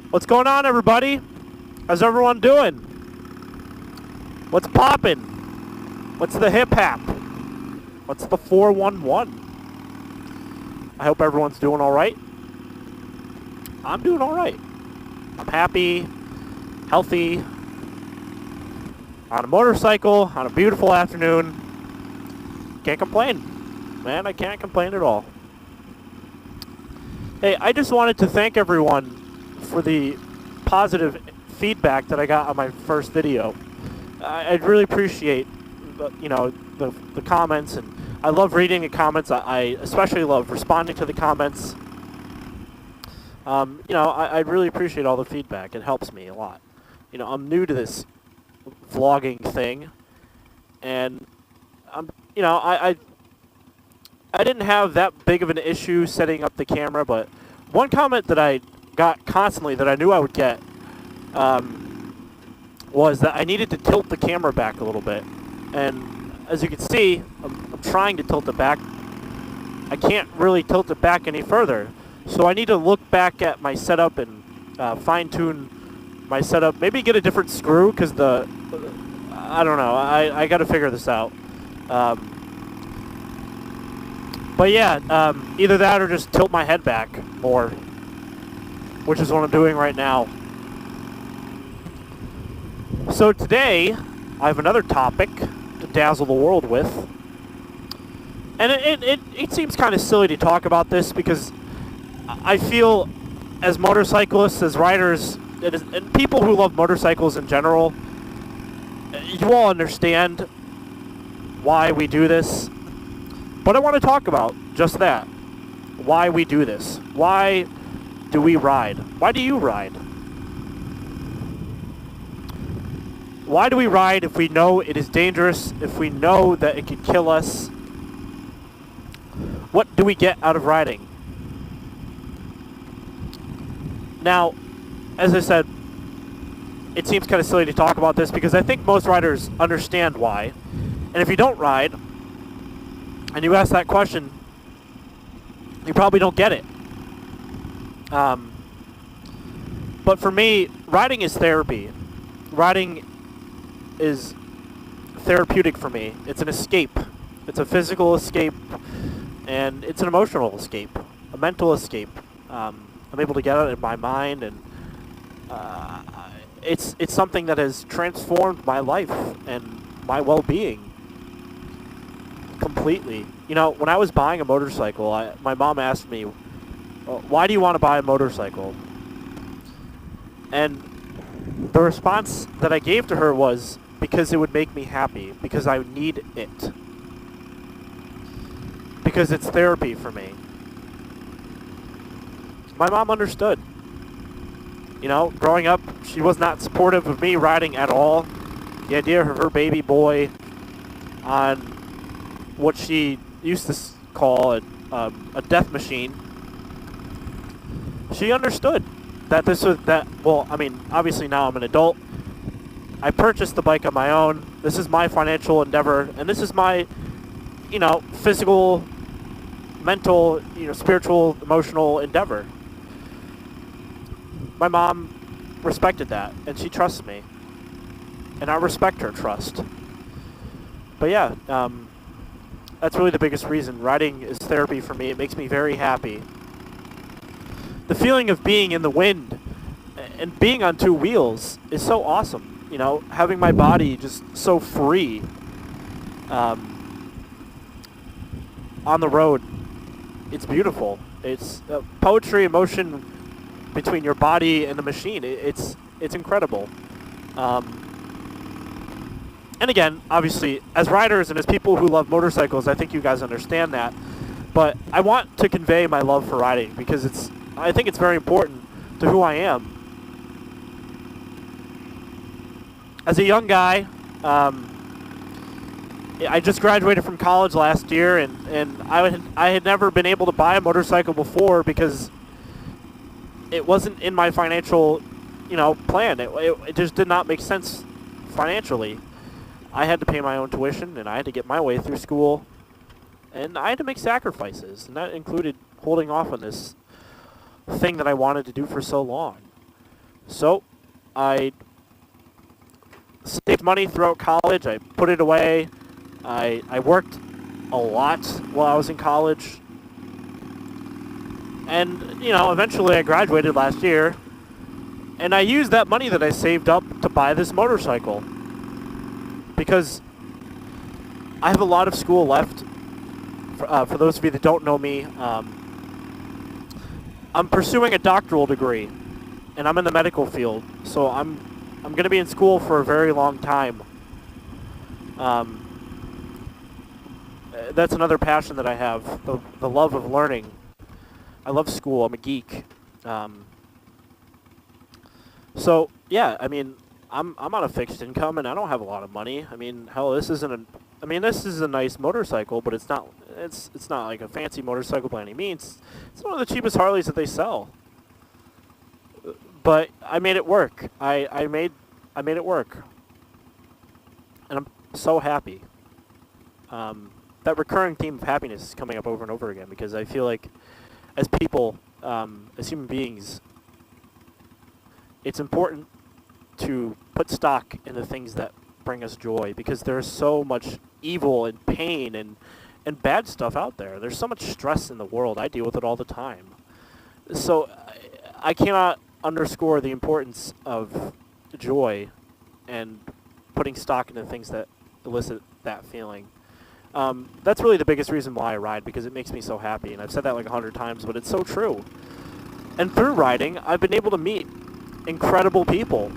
What's going on, everybody? How's everyone doing? What's poppin'? What's the hip-hop? What's the 411? I hope everyone's doing all right. I'm doing all right. I'm happy, healthy, on a motorcycle, on a beautiful afternoon. Can't complain. Man, I can't complain at all. Hey, I just wanted to thank everyone for the positive feedback that I got on my first video. I'd really appreciate, the comments, and I love reading the comments. I especially love responding to the comments. I'd really appreciate all the feedback. It helps me a lot. I'm new to this vlogging thing, and I didn't have that big of an issue setting up the camera, but one comment that I got constantly that I knew I would get was that I needed to tilt the camera back a little bit. And as you can see, I'm trying to tilt it back. I can't really tilt it back any further. So I need to look back at my setup and fine-tune my setup. Maybe get a different screw, because I don't know. I got to figure this out. But yeah, either that or just tilt my head back more, which is what I'm doing right now. So today, I have another topic to dazzle the world with. And it seems kind of silly to talk about this, because I feel as motorcyclists, as riders, and people who love motorcycles in general, you all understand why we do this. But I want to talk about just that. Why we do this. Why do we ride? Why do you ride? Why do we ride if we know it is dangerous, if we know that it could kill us? What do we get out of riding? Now, as I said, it seems kind of silly to talk about this, because I think most riders understand why. And if you don't ride, and you ask that question, you probably don't get it. But for me, riding is therapy. Riding is therapeutic for me. It's an escape. It's a physical escape, and it's an emotional escape, a mental escape. I'm able to get out of my mind, and it's something that has transformed my life and my well-being completely. When I was buying a motorcycle, my mom asked me, why do you want to buy a motorcycle? And the response that I gave to her was, because it would make me happy, because I need it, because it's therapy for me. My mom understood. Growing up, she was not supportive of me riding at all. The idea of her baby boy on what she used to call a death machine, she understood that this was obviously now I'm an adult. I purchased the bike on my own. This is my financial endeavor, and this is my, physical, mental, spiritual, emotional endeavor. My mom respected that, and she trusts me, and I respect her trust. But yeah, that's really the biggest reason. Riding is therapy for me. It makes me very happy. The feeling of being in the wind and being on two wheels is so awesome. Having my body just so free on the road. It's beautiful. It's poetry, emotion between your body and the machine. It's incredible. And again, obviously, as riders and as people who love motorcycles, I think you guys understand that. But I want to convey my love for riding, because I think it's very important to who I am. As a young guy, I just graduated from college last year, and I had never been able to buy a motorcycle before, because it wasn't in my financial, plan. It just did not make sense financially. I had to pay my own tuition, and I had to get my way through school, and I had to make sacrifices, and that included holding off on this thing that I wanted to do for so long. So I saved money throughout college. I put it away. I worked a lot while I was in college. And, eventually I graduated last year. And I used that money that I saved up to buy this motorcycle. Because I have a lot of school left. For those of you that don't know me, I'm pursuing a doctoral degree. And I'm in the medical field. So I'm going to be in school for a very long time. That's another passion that I have, the love of learning. I love school. I'm a geek. So yeah, I mean, I'm on a fixed income, and I don't have a lot of money. I mean, hell, this is a nice motorcycle, but it's not like a fancy motorcycle by any means. It's one of the cheapest Harleys that they sell. But I made it work. I made it work, and I'm so happy. That recurring theme of happiness is coming up over and over again, because I feel like as people, as human beings, it's important to put stock in the things that bring us joy, because there's so much evil and pain and bad stuff out there. There's so much stress in the world. I deal with it all the time. So I cannot underscore the importance of joy and putting stock into things that elicit that feeling. That's really the biggest reason why I ride, because it makes me so happy. And I've said that like 100 times, but it's so true. And through riding, I've been able to meet incredible people.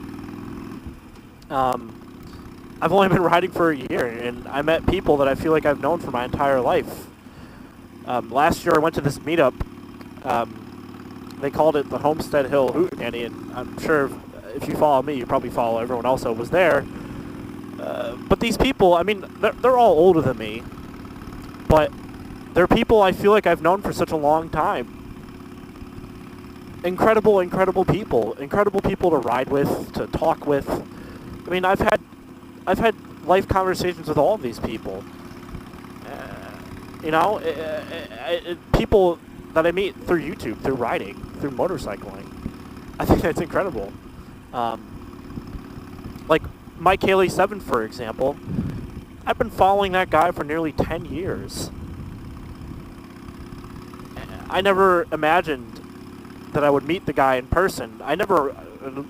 I've only been riding for a year, and I met people that I feel like I've known for my entire life. Last year I went to this meetup. They called it the Homestead Hill Hootenanny, and I'm sure if you follow me, you probably follow everyone else that was there. But these people, I mean, they're all older than me, but they're people I feel like I've known for such a long time. Incredible, incredible people to ride with, to talk with. I mean, I've had life conversations with all of these people. People that I meet through YouTube, through riding, through motorcycling. I think that's incredible. Like Mike Haley 7, for example. I've been following that guy for nearly 10 years. I never imagined that I would meet the guy in person. I never,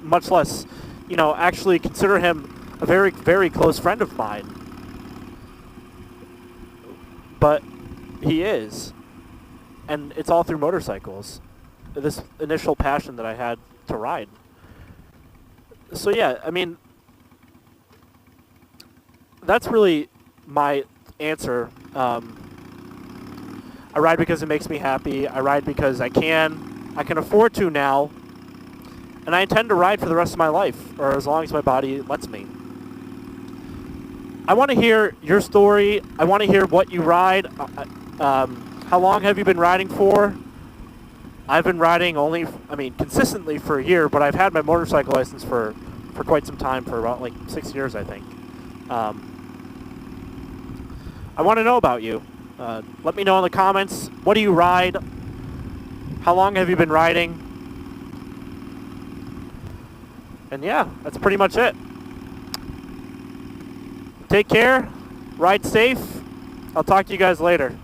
much less, actually consider him a very, very close friend of mine. But he is. And it's all through motorcycles. This initial passion that I had to ride. So yeah, I mean, that's really my answer. I ride because it makes me happy. I ride because I can afford to now. And I intend to ride for the rest of my life, or as long as my body lets me. I want to hear your story. I want to hear what you ride. How long have you been riding for? I've been riding consistently for a year, but I've had my motorcycle license for quite some time, for about like 6 years, I think. I want to know about you. Let me know in the comments. What do you ride? How long have you been riding? And yeah, that's pretty much it. Take care. Ride safe. I'll talk to you guys later.